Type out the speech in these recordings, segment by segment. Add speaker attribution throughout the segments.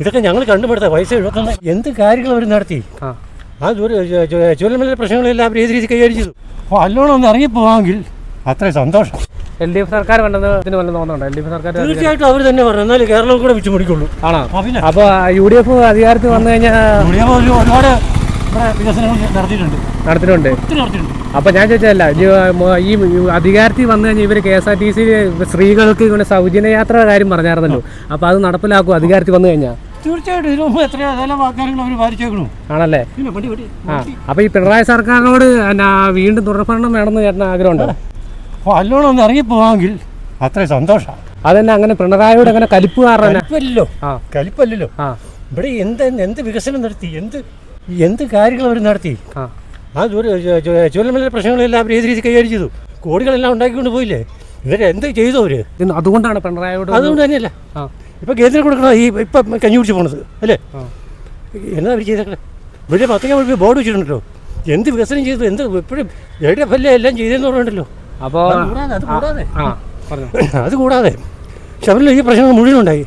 Speaker 1: ഇതൊക്കെ ഞങ്ങൾ കണ്ടുപിടുത്ത പൈസ 71 എന്ത് കാര്യങ്ങൾ അവർ നടത്തി. ആ ചുവലമല പ്രശ്നങ്ങളെല്ലാം അവർ ഏത് രീതി കൈകാര്യം ചെയ്തു. അപ്പോൾ അല്ലോണം ഒന്ന് ഇറങ്ങിപ്പോവാമെങ്കിൽ അത്രയും സന്തോഷം.
Speaker 2: LDF സർക്കാർ വേണ്ടതിന് വല്ലതും തോന്നുന്നുണ്ടോ? LDF സർക്കാർ
Speaker 1: തീർച്ചയായിട്ടും അവർ തന്നെ പറഞ്ഞു. എന്നാലും കേരളം കൂടെ വെച്ച് പിടിക്കുള്ളൂ.
Speaker 2: ആണോ? അപ്പോൾ UDF അധികാരത്തിൽ വന്നു കഴിഞ്ഞാൽ
Speaker 1: ഒരുപാട് വികസനങ്ങൾ നടത്തിയിട്ടുണ്ട്.
Speaker 2: അപ്പോൾ ഞാൻ ചോദിച്ചതല്ല, ഈ അധികാരത്തിൽ വന്നു കഴിഞ്ഞാൽ ഇവർ KSRTC സ്ത്രീകൾക്ക് ഇങ്ങനെ സൗജന്യ യാത്രയുടെ കാര്യം പറഞ്ഞായിരുന്നല്ലോ. അപ്പോൾ അത് നടപ്പിലാക്കും അധികാരത്തിൽ വന്നു കഴിഞ്ഞാൽ?
Speaker 1: തീർച്ചയായിട്ടും ഇതിനു മുമ്പ് എത്രയോ വാഗ്ദാനങ്ങൾ അവർ പാലിച്ചേക്കണു.
Speaker 2: ആണല്ലേ? അപ്പോൾ ഈ പിണറായി സർക്കാരിനോട് വീണ്ടും തുടർഭരണം വേണമെന്ന് ചേട്ടന് ആഗ്രഹമുണ്ടോ?
Speaker 1: അപ്പോൾ അല്ലോണം ഒന്ന് ഇറങ്ങിപ്പോവാമെങ്കിൽ അത്രയും സന്തോഷം.
Speaker 2: അതന്നെ, അങ്ങനെ പിണറായിയോട് അങ്ങനെ കലിപ്പ്
Speaker 1: കലിപ്പല്ലല്ലോ. ഇവിടെ എന്ത് വികസനം നടത്തി, എന്ത് കാര്യങ്ങൾ അവർ നടത്തി. ആ ചുവലമല പ്രശ്നങ്ങളെല്ലാം അവർ ഏത് രീതി കൈകാര്യം ചെയ്തു. കോടികളെല്ലാം ഉണ്ടാക്കിക്കൊണ്ട് പോയില്ലേ. ഇവരെ എന്ത് ചെയ്തു അവർ?
Speaker 2: അതുകൊണ്ടാണ് പിണറായിയോട്.
Speaker 1: അതുകൊണ്ട് തന്നെയല്ല ഇപ്പം കേന്ദ്രം കൊടുക്കണം ഈ ഇപ്പം കഞ്ഞി കുടിച്ച് പോണത് അല്ലേ. എന്നാ അവർ ചെയ്തേക്കണേ? ഇവിടെ 10 ബോർഡ് വെച്ചിട്ടുണ്ടല്ലോ. എന്ത് വികസനം ചെയ്തു, എന്ത് എപ്പോഴും LDF എല്ലാം ചെയ്തതെന്ന് പറഞ്ഞിട്ടുണ്ടല്ലോ.
Speaker 2: അപ്പോൾ
Speaker 1: അതുകൂടാതെ ശബരിമല ഈ പ്രശ്നങ്ങൾ മുഴുവനുണ്ടായി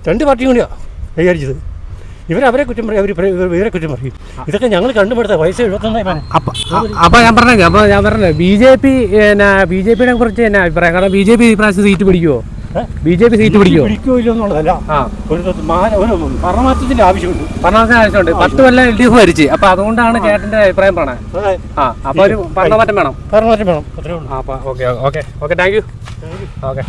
Speaker 1: 2 പാർട്ടിയും കൂടിയാണ് കൈകാര്യം. അവരെ കുറ്റം പറയും, ഇവരെ കുറ്റം പറയും. ഇതൊക്കെ ഞങ്ങൾ കണ്ടുപിടുത്ത പൈസ 71.
Speaker 2: അപ്പോൾ ഞാൻ പറഞ്ഞത് BJPയെ കുറിച്ച് തന്നെ അഭിപ്രായം. കാരണം BJP ഈ പ്രാവശ്യം സീറ്റ് പിടിക്കുമോ? BJP സീറ്റ് പിടിക്കുമോ ഇല്ലോ എന്നുള്ളതല്ല, ഒരു ഭരണമാറ്റത്തിന്റെ ആവശ്യമുണ്ട്. 10 കൊല്ലം LDF ഭരിച്ച്. അപ്പോൾ അതുകൊണ്ടാണ് ചേട്ടൻ്റെ അഭിപ്രായം പറഞ്ഞത്. അപ്പോൾ ഒരു ഭരണമാറ്റം വേണം.
Speaker 1: അത്രേ ഉള്ളൂ.
Speaker 2: അപ്പോൾ ഓക്കെ താങ്ക് യു. ഓക്കെ.